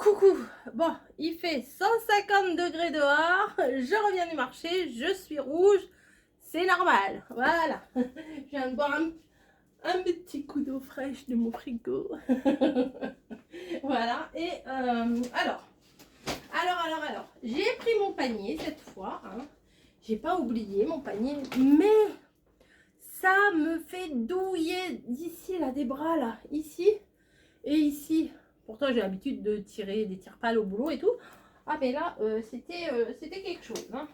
Coucou, bon, il fait 150 degrés dehors, je reviens du marché, je suis rouge, c'est normal, voilà. Je viens de boire un petit coup d'eau fraîche de mon frigo. Voilà, et alors, j'ai pris mon panier cette fois, hein. J'ai pas oublié mon panier, mais ça me fait douiller d'ici là, des bras là, ici et ici. Pourtant, j'ai l'habitude de tirer des tire-pales au boulot et tout. Ah, mais là, c'était quelque chose. Hein.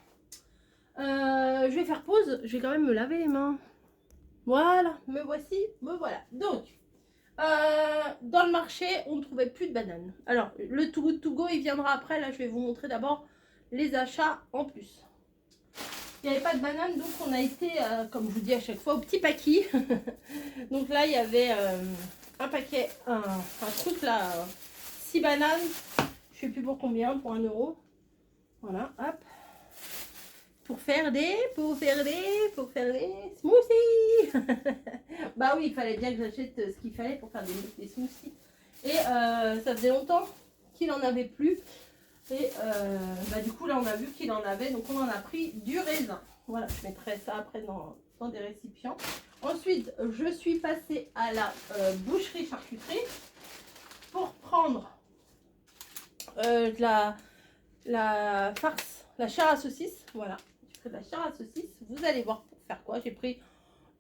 Je vais faire pause. Je vais quand même me laver les mains. Voilà, me voici, me voilà. Donc, dans le marché, on ne trouvait plus de bananes. Alors, le Too Good To Go, il viendra après. Là, je vais vous montrer d'abord les achats en plus. Il n'y avait pas de bananes, donc on a été, comme je vous dis à chaque fois, au petit paquet. Donc là, il y avait un paquet, un truc là, 6 bananes. Je sais plus pour combien, pour 1 €. Voilà, hop. Pour faire des smoothies. Bah oui, il fallait bien que j'achète ce qu'il fallait pour faire des smoothies. Et ça faisait longtemps qu'il en avait plus. Et bah du coup là on a vu qu'il en avait, donc on en a pris du raisin. Voilà, je mettrai ça après dans des récipients. Ensuite, je suis passée à la boucherie-charcuterie pour prendre la farce, la chair à saucisse. Voilà, j'ai pris de la chair à saucisse. Vous allez voir pour faire quoi. J'ai pris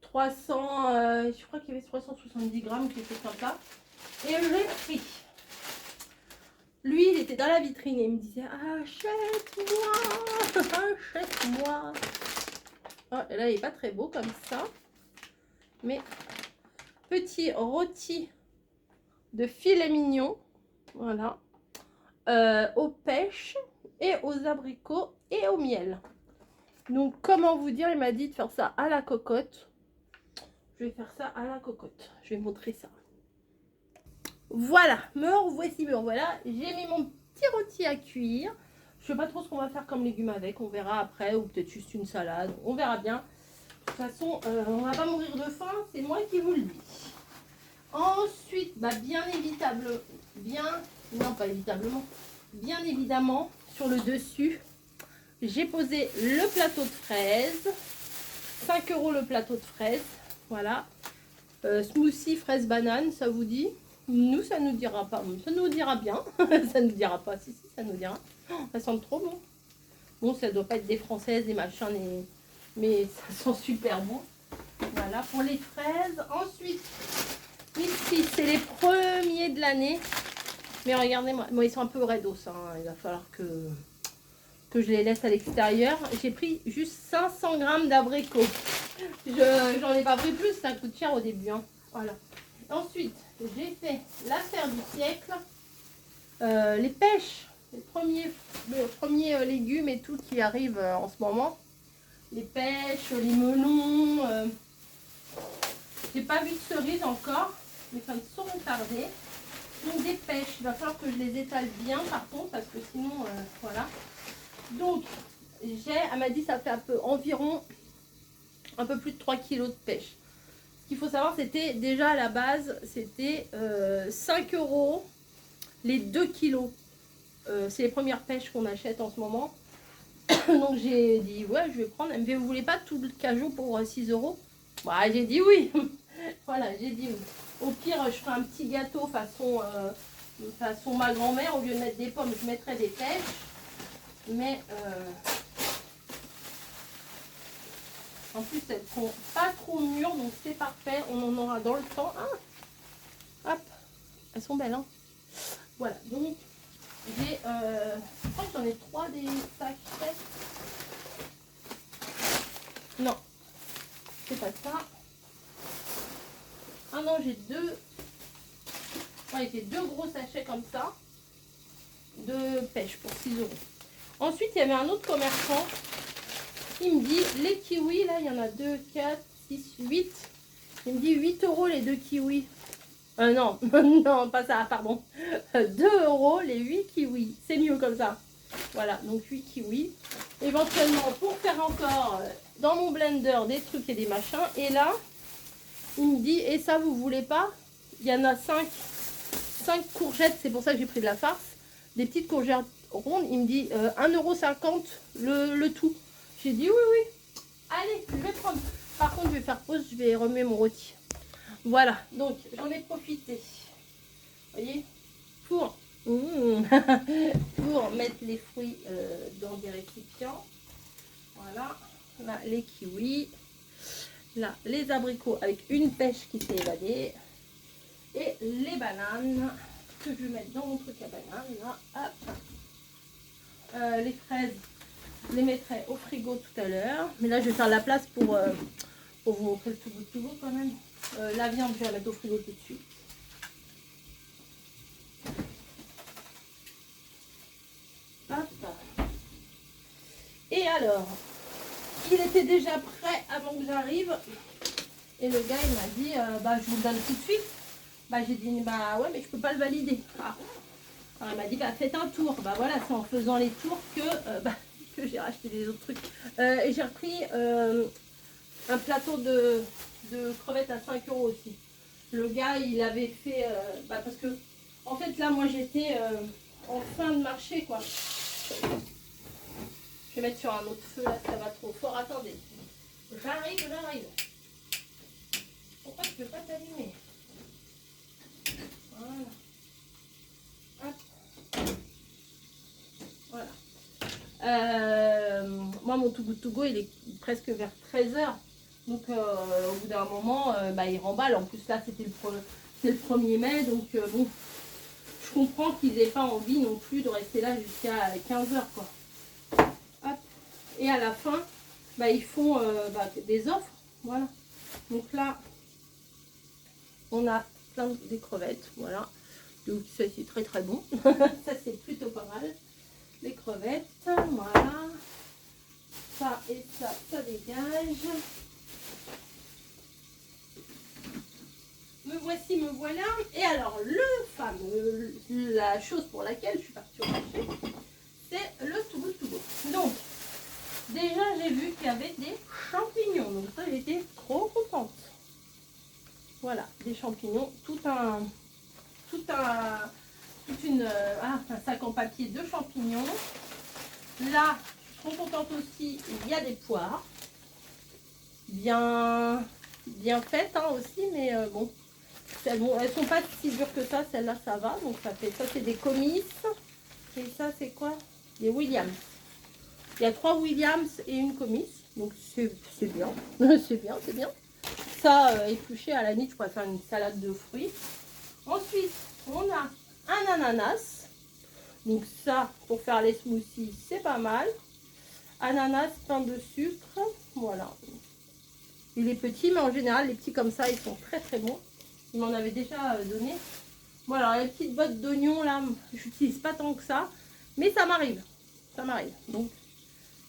300, je crois qu'il y avait 370 grammes, quelque chose comme ça. Et j'ai pris. Lui, il était dans la vitrine et il me disait achète-moi, achète-moi. Oh, et là, il n'est pas très beau comme ça. Mais petit rôti de filet mignon. Voilà. Aux pêches et aux abricots et au miel. Donc, comment vous dire, il m'a dit de faire ça à la cocotte. Je vais faire ça à la cocotte. Je vais montrer ça. Voilà, me revoici, me revoilà. J'ai mis mon petit rôti à cuire. Je sais pas trop ce qu'on va faire comme légumes avec. On verra après, ou peut-être juste une salade. On verra bien. De toute façon, on va pas mourir de faim. C'est moi qui vous le dis. Ensuite, bah, bien évidemment, sur le dessus, j'ai posé le plateau de fraises. 5 € le plateau de fraises. Voilà. Smoothie fraise banane, ça vous dit? Nous, ça nous dira pas. Ça nous dira bien. Ça nous dira pas. Si, ça nous dira. Oh, ça sent trop bon. Bon, ça doit pas être des françaises, des machins, mais ça sent super bon. Voilà pour les fraises. Ensuite, ici, c'est les premiers de l'année. Mais regardez-moi, bon, ils sont un peu raidos. Hein. Il va falloir que je les laisse à l'extérieur. J'ai pris juste 500 grammes d'abricots. J'en ai pas pris plus, ça coûte cher au début. Hein. Voilà. Ensuite, j'ai fait l'affaire du siècle. Les pêches, les premiers légumes et tout qui arrivent en ce moment. Les pêches, les melons. J'ai pas vu de cerises encore, mais ça ne saurait tarder. Donc des pêches, il va falloir que je les étale bien par contre, parce que sinon, voilà. Donc, elle m'a dit ça fait environ un peu plus de 3 kg de pêche. Ce qu'il faut savoir, c'était déjà à la base, c'était 5 € les 2 kilos. C'est les premières pêches qu'on achète en ce moment. Donc j'ai dit, ouais, je vais prendre. Elle me dit, vous voulez pas tout le cajou pour 6 €? Bah, j'ai dit oui. Voilà, j'ai dit oui. Au pire, je ferai un petit gâteau façon ma grand-mère. Au lieu de mettre des pommes, je mettrai des pêches. Mais en plus, elles sont pas trop mûres, donc c'est parfait. On en aura dans le temps. Ah, hop, elles sont belles, hein. Voilà, donc j'ai, je crois que j'en ai 3 des sachets. Non, c'est pas ça. Ah non, j'ai 2. Ouais, j'ai 2 gros sachets comme ça de pêche pour 6 €. Ensuite, il y avait un autre commerçant. Il me dit, les kiwis, là, il y en a 2, 4, 6, 8. Il me dit 8 € les 2 kiwis. Non, non, pas ça, pardon. 2 € les 8 kiwis. C'est mieux comme ça. Voilà, donc 8 kiwis. Éventuellement, pour faire encore dans mon blender des trucs et des machins. Et là, il me dit, et ça, vous voulez pas? Il y en a 5 courgettes, c'est pour ça que j'ai pris de la farce. des petites courgettes rondes. Il me dit 1,50 € le tout. J'ai dit oui, oui. Allez, je vais prendre. Par contre, je vais faire pause, je vais remuer mon rôti. Voilà, donc j'en ai profité. Vous voyez, pour, pour mettre les fruits dans des récipients. Voilà, là les kiwis. Là, les abricots avec une pêche qui s'est évadée. Et les bananes que je vais mettre dans mon truc à bananes. Là, hop. Les fraises, je les mettrai au frigo tout à l'heure. Mais là, je vais faire la place pour vous montrer le tout beau quand même. La viande, je vais la mettre au frigo tout de suite. Hop. Et alors, il était déjà prêt avant que j'arrive. Et le gars, il m'a dit, je vous le donne tout de suite. J'ai dit, ouais, mais je peux pas le valider. Alors, il m'a dit, faites un tour. Voilà, c'est en faisant les tours que j'ai racheté les autres trucs. Et j'ai repris un plateau de crevettes à 5 € aussi. Le gars, il avait fait, parce que, en fait, là, moi, j'étais en fin de marché, quoi. Je vais mettre sur un autre feu, là, ça va trop fort. Attendez. J'arrive. Pourquoi je ne peux pas t'allumer? Voilà. Hop. Voilà. Moi, mon Too Good To Go, il est presque vers 13 h. Donc, au bout d'un moment, il remballe. En plus, là, c'est le 1er mai. Donc, bon, je comprends qu'ils n'aient pas envie non plus de rester là jusqu'à 15 h, quoi. Hop. Et à la fin, ils font des offres. Voilà. Donc là, on a plein des crevettes. Voilà. Donc, ça, c'est très, très bon. Ça, c'est plutôt pas mal. Les crevettes. Voilà. Ça et ça dégage. Me voici, me voilà. Et alors, la chose pour laquelle je suis partie au marché, c'est le Too Good To Go. Donc, déjà, j'ai vu qu'il y avait des champignons. Donc ça, j'étais trop contente. Voilà, des champignons. Un sac en papier de champignons. Là, je suis trop contente aussi, il y a des poires. Bien faites aussi, mais bon. Elles sont pas si dures que ça, celle-là ça va. Donc ça c'est des comices. Et ça c'est quoi? Des Williams. Il y a 3 Williams et une comice. Donc c'est bien. C'est bien. Ça épluché à la limite, je pourrais faire une salade de fruits. Ensuite, on a un ananas. Donc ça, pour faire les smoothies, c'est pas mal. Ananas, pain de sucre. Voilà. Il est petit, mais en général, les petits comme ça, ils sont très très bons. Il m'en avait déjà donné. Voilà, les petites bottes d'oignons, là, j'utilise pas tant que ça. Mais ça m'arrive. Donc,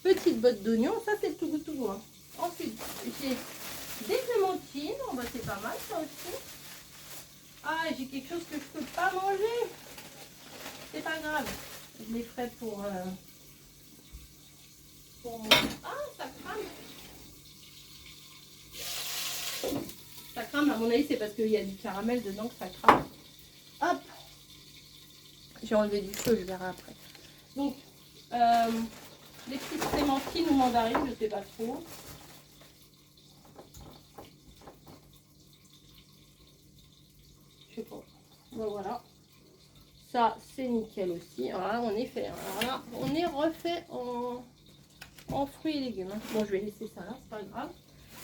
petite botte d'oignons, ça c'est le Too Good To Go. Hein. Ensuite, j'ai des clémentines. C'est pas mal ça aussi. Ah, j'ai quelque chose que je peux pas manger. C'est pas grave. Je les ferai pour mon... Ah, ça crame. Ça crame, à mon avis, c'est parce qu'il y a du caramel dedans que ça crame. Hop. J'ai enlevé du feu, je verrai après. Donc, les petites clémentines ou mandarines, je ne sais pas trop. Je sais pas. Voilà. Ça, c'est nickel aussi. Alors là, on est fait. Alors là, on est refait en fruits et légumes. Bon, je vais laisser ça là, c'est pas grave.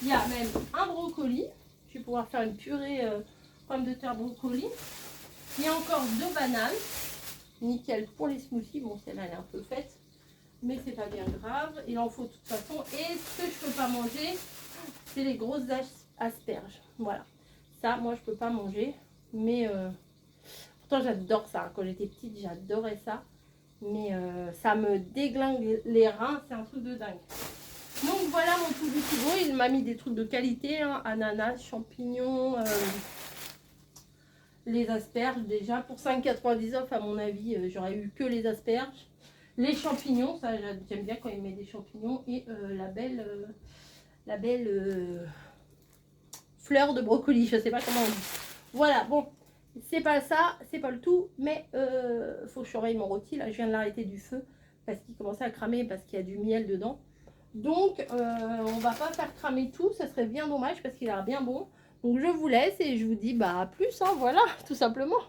Il y a même un brocoli. Je vais pouvoir faire une purée pommes de terre brocoli. Il y a encore 2 bananes. Nickel pour les smoothies. Bon, celle-là, elle est un peu faite. Mais c'est pas bien grave. Il en faut de toute façon. Et ce que je peux pas manger, c'est les grosses asperges. Voilà. Ça, moi, je peux pas manger. Mais pourtant, j'adore ça. Quand j'étais petite, j'adorais ça. Mais ça me déglingue les reins. C'est un truc de dingue. Donc voilà mon Too Good To Go. Il m'a mis des trucs de qualité. Hein. Ananas, champignons, les asperges. Déjà, pour 5,99 à mon avis, j'aurais eu que les asperges. Les champignons, ça j'aime bien quand il met des champignons. Et la belle fleur de brocoli. Je sais pas comment on dit. Voilà, bon. c'est pas ça, c'est pas le tout, mais faut que je surveille mon rôti. Là, je viens de l'arrêter du feu parce qu'il commençait à cramer parce qu'il y a du miel dedans. Donc, on va pas faire cramer tout, ça serait bien dommage parce qu'il a l'air bien bon. Donc, je vous laisse et je vous dis bah à plus, hein, voilà, tout simplement.